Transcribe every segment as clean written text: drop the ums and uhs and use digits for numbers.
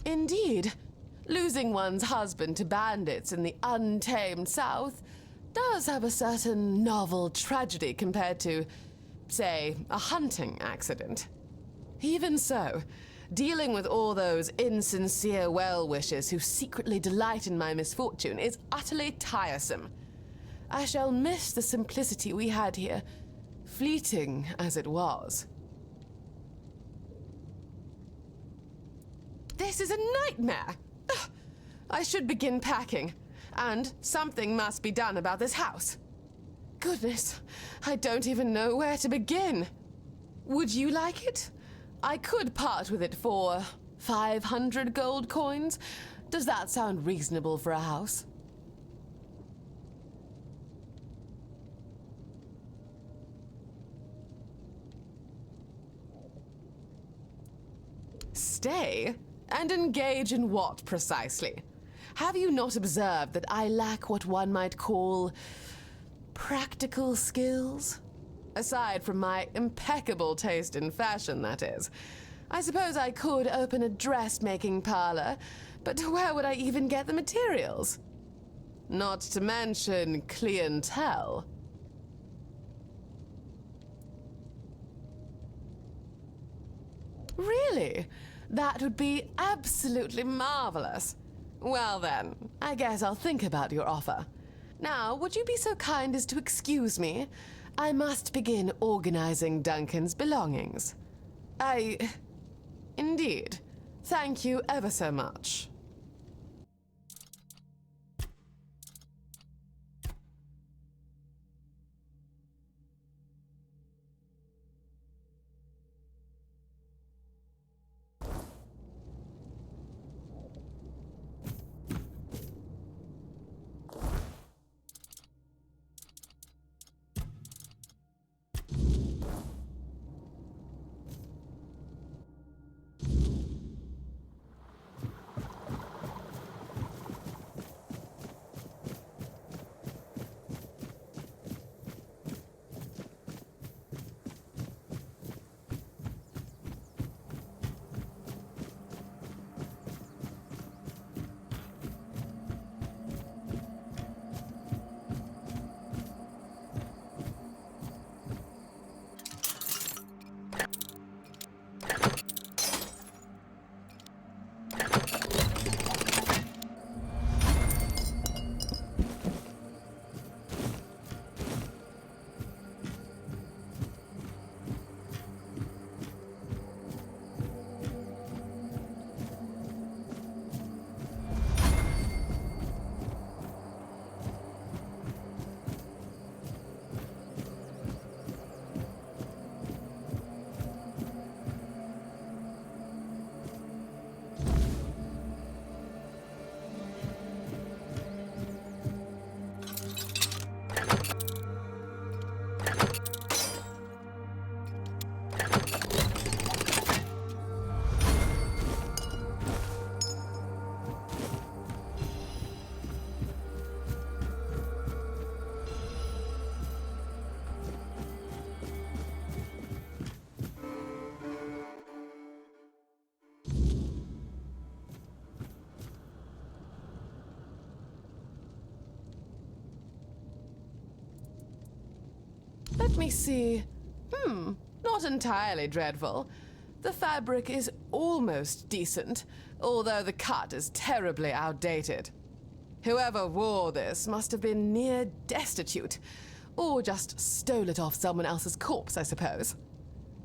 Indeed, losing one's husband to bandits in the untamed South does have a certain novel tragedy compared to, say, a hunting accident. Even so, dealing with all those insincere well-wishers who secretly delight in my misfortune is utterly tiresome. I shall miss the simplicity we had here, fleeting as it was. This is a nightmare! Ugh. I should begin packing, and something must be done about this house. Goodness, I don't even know where to begin. Would you like it? I could part with it for 500 gold coins. Does that sound reasonable for a house? Stay? And engage in what, precisely? Have you not observed that I lack what one might call practical skills? Aside from my impeccable taste in fashion, that is. I suppose I could open a dressmaking parlor, but where would I even get the materials? Not to mention clientele. Really? That would be absolutely marvelous. Well then, I guess I'll think about your offer. Now, would you be so kind as to excuse me? I must begin organizing Duncan's belongings. Indeed. Thank you ever so much. Let me see. Not entirely dreadful. The fabric is almost decent, although the cut is terribly outdated. Whoever wore this must have been near destitute, or just stole it off someone else's corpse, I suppose.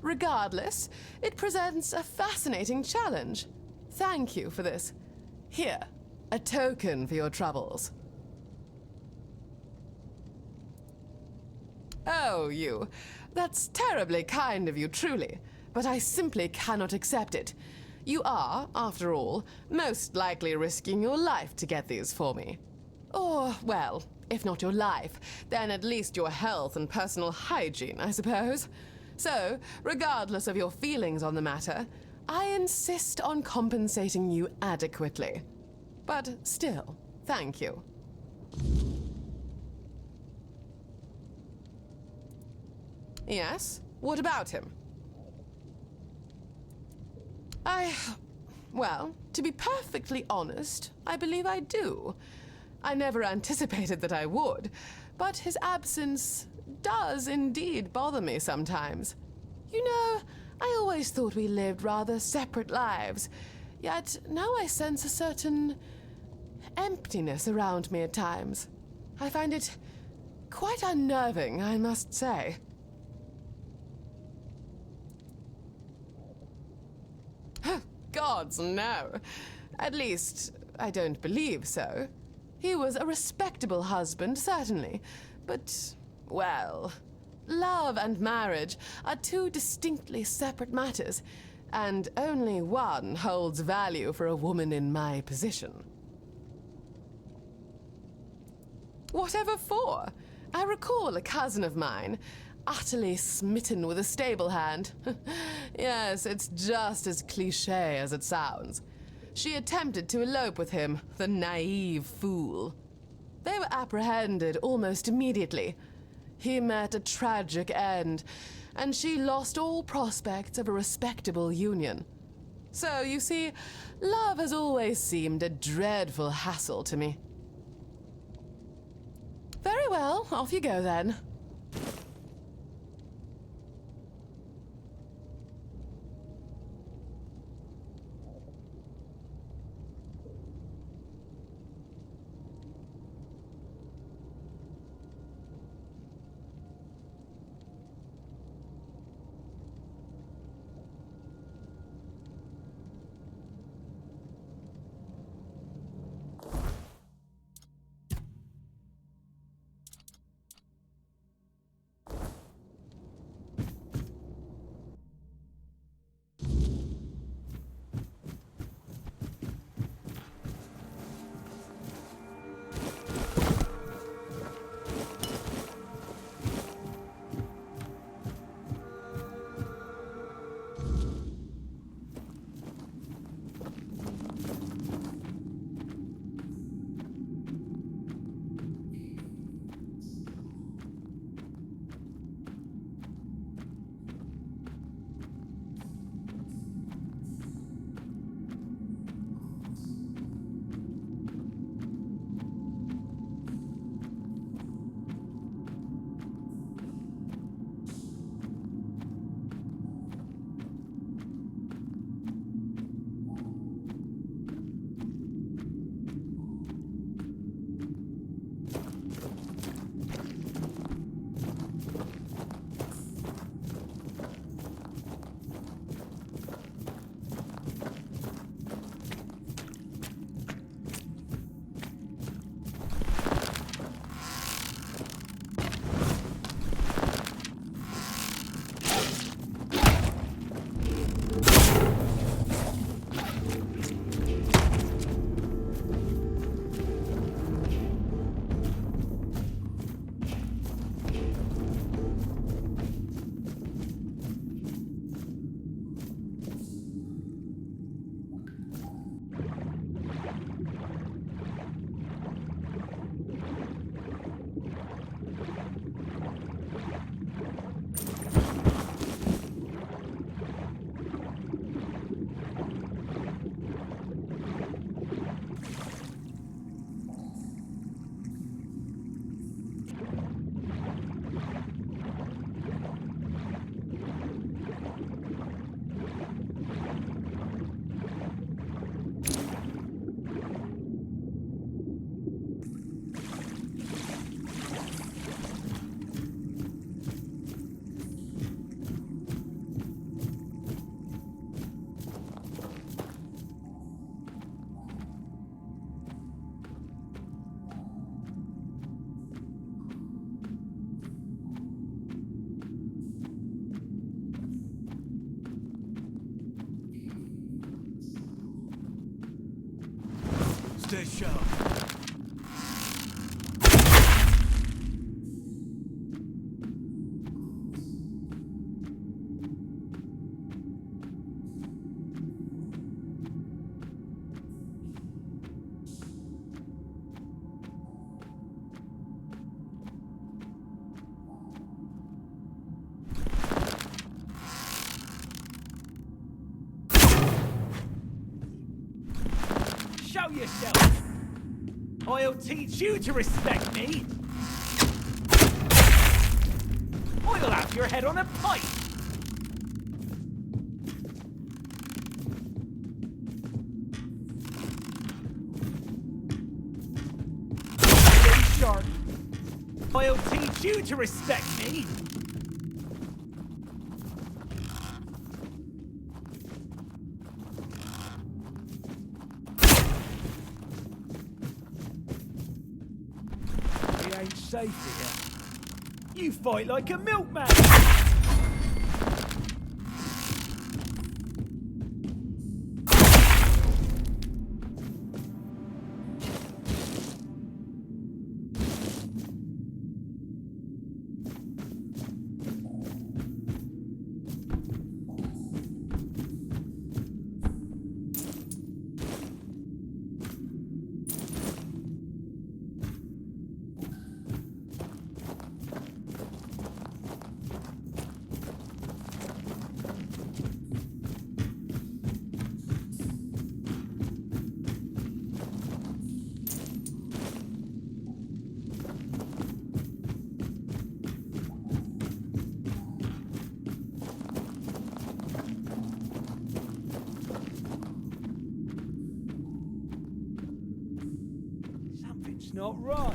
Regardless, it presents a fascinating challenge. Thank you for this. Here, a token for your troubles. Oh, you. That's terribly kind of you, truly. But I simply cannot accept it. You are, after all, most likely risking your life to get these for me. Or, well, if not your life, then at least your health and personal hygiene, I suppose. So, regardless of your feelings on the matter, I insist on compensating you adequately. But still, thank you. Yes? What about him? Well, to be perfectly honest, I believe I do. I never anticipated that I would, but his absence does indeed bother me sometimes. You know, I always thought we lived rather separate lives, yet now I sense a certain emptiness around me at times. I find it quite unnerving, I must say. Gods, no. At least, I don't believe so. He was a respectable husband, certainly, but, well, love and marriage are two distinctly separate matters, and only one holds value for a woman in my position. Whatever for? I recall a cousin of mine, utterly smitten with a stable hand. Yes, it's just as cliché as it sounds. She attempted to elope with him, the naive fool. They were apprehended almost immediately. He met a tragic end, and she lost all prospects of a respectable union. So, you see, love has always seemed a dreadful hassle to me. Very well, off you go then. Stay sharp. Show yourself! I'll teach you to respect me! I'll have your head on a pike! Stay sharp! I'll teach you to respect me! We ain't safe here. You fight like a milkman! Something's not right.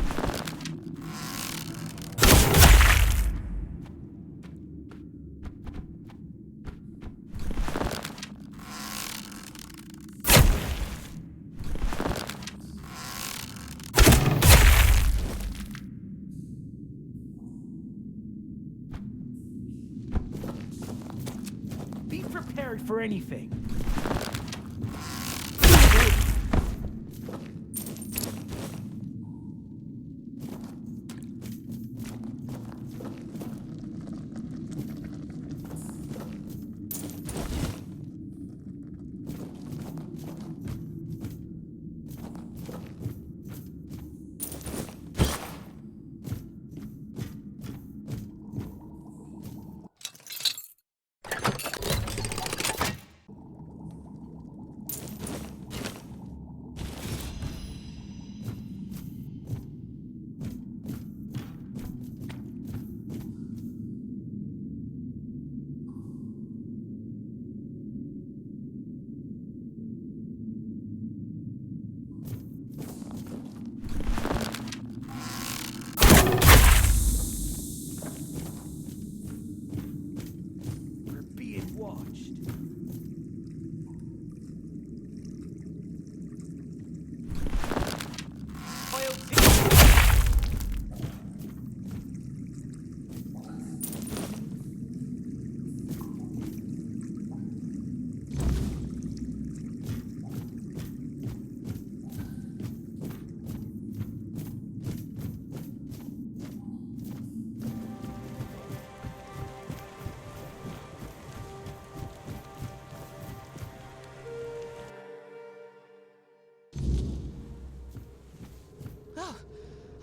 Be prepared for anything.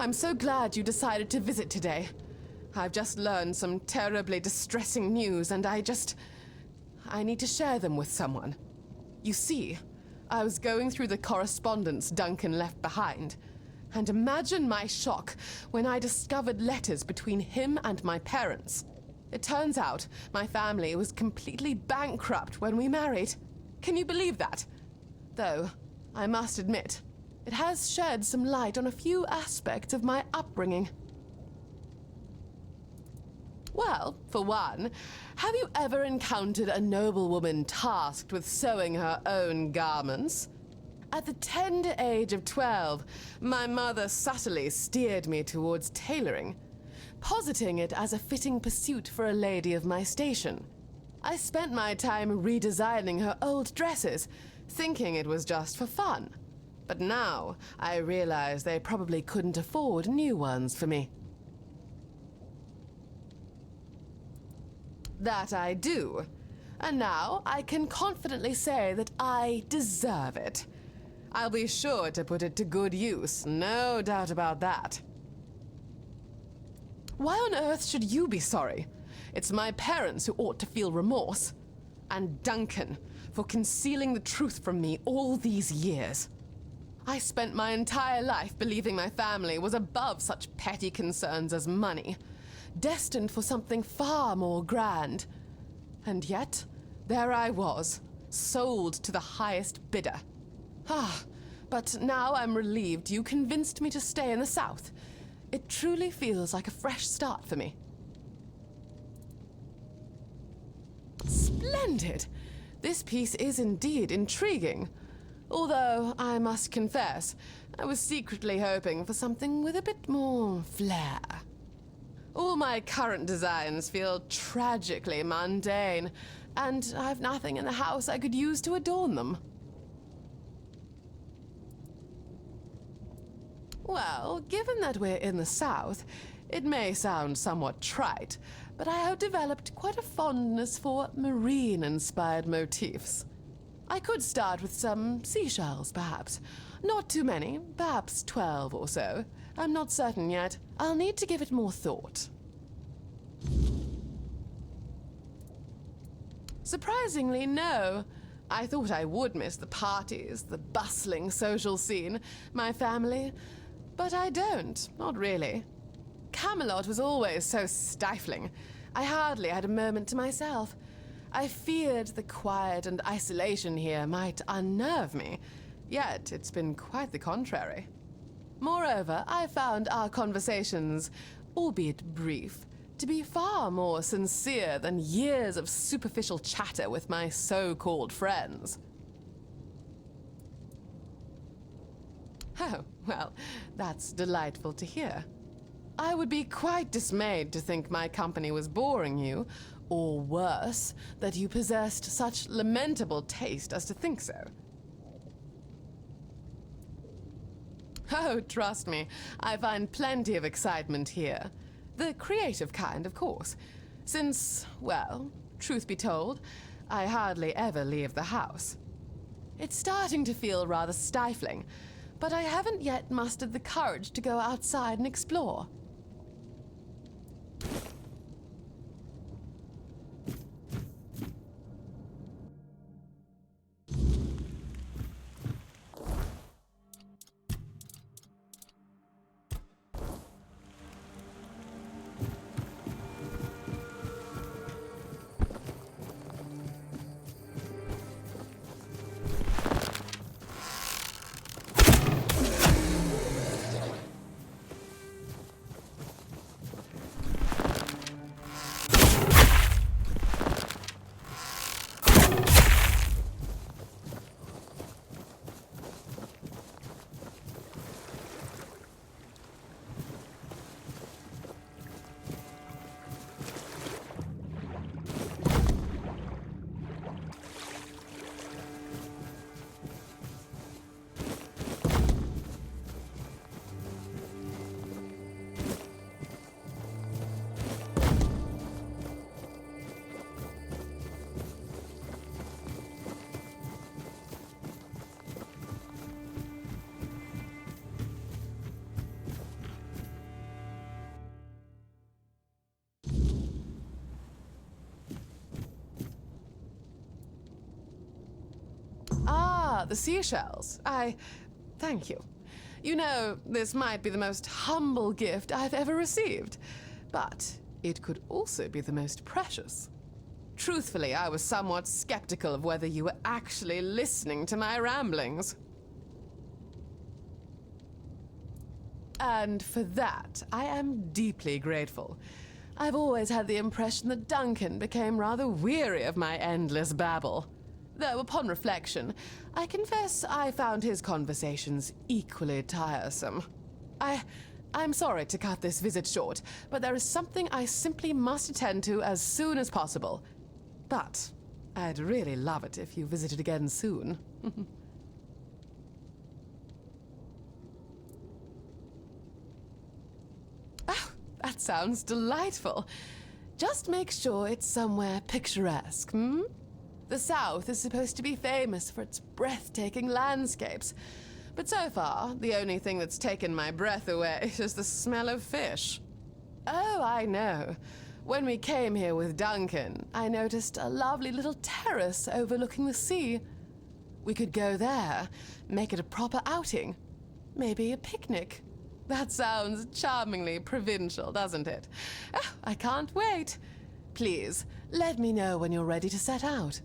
I'm so glad you decided to visit today. I've just learned some terribly distressing news, and I need to share them with someone. You see, I was going through the correspondence Duncan left behind, and imagine my shock when I discovered letters between him and my parents. It turns out my family was completely bankrupt when we married. Can you believe that? Though, I must admit, it has shed some light on a few aspects of my upbringing. Well, for one, have you ever encountered a noblewoman tasked with sewing her own garments? At the tender age of 12, my mother subtly steered me towards tailoring, positing it as a fitting pursuit for a lady of my station. I spent my time redesigning her old dresses, thinking it was just for fun. But now, I realize they probably couldn't afford new ones for me. That I do. And now, I can confidently say that I deserve it. I'll be sure to put it to good use, no doubt about that. Why on earth should you be sorry? It's my parents who ought to feel remorse. And Duncan, for concealing the truth from me all these years. I spent my entire life believing my family was above such petty concerns as money, destined for something far more grand. And yet, there I was, sold to the highest bidder. But now I'm relieved you convinced me to stay in the South. It truly feels like a fresh start for me. Splendid! This piece is indeed intriguing. Although, I must confess, I was secretly hoping for something with a bit more flair. All my current designs feel tragically mundane, and I've nothing in the house I could use to adorn them. Well, given that we're in the South, it may sound somewhat trite, but I have developed quite a fondness for marine-inspired motifs. I could start with some seashells, perhaps. Not too many, perhaps 12 or so. I'm not certain yet. I'll need to give it more thought. Surprisingly, no. I thought I would miss the parties, the bustling social scene, my family. But I don't, not really. Camelot was always so stifling. I hardly had a moment to myself. I feared the quiet and isolation here might unnerve me, yet it's been quite the contrary. Moreover, I found our conversations, albeit brief, to be far more sincere than years of superficial chatter with my so-called friends. Oh, well, that's delightful to hear. I would be quite dismayed to think my company was boring you, or worse, that you possessed such lamentable taste as to think so. Oh, trust me, I find plenty of excitement here. The creative kind, of course. Since, well, truth be told, I hardly ever leave the house. It's starting to feel rather stifling, but I haven't yet mustered the courage to go outside and explore. The seashells. Thank you. You know, this might be the most humble gift I've ever received, but it could also be the most precious. Truthfully, I was somewhat skeptical of whether you were actually listening to my ramblings. And for that, I am deeply grateful. I've always had the impression that Duncan became rather weary of my endless babble. Though, upon reflection, I confess I found his conversations equally tiresome. I'm sorry to cut this visit short, but there is something I simply must attend to as soon as possible. But I'd really love it if you visited again soon. Oh, that sounds delightful. Just make sure it's somewhere picturesque, hmm? The South is supposed to be famous for its breathtaking landscapes, but so far, the only thing that's taken my breath away is the smell of fish. Oh, I know. When we came here with Duncan, I noticed a lovely little terrace overlooking the sea. We could go there, make it a proper outing. Maybe a picnic. That sounds charmingly provincial, doesn't it? Ah, I can't wait. Please, let me know when you're ready to set out.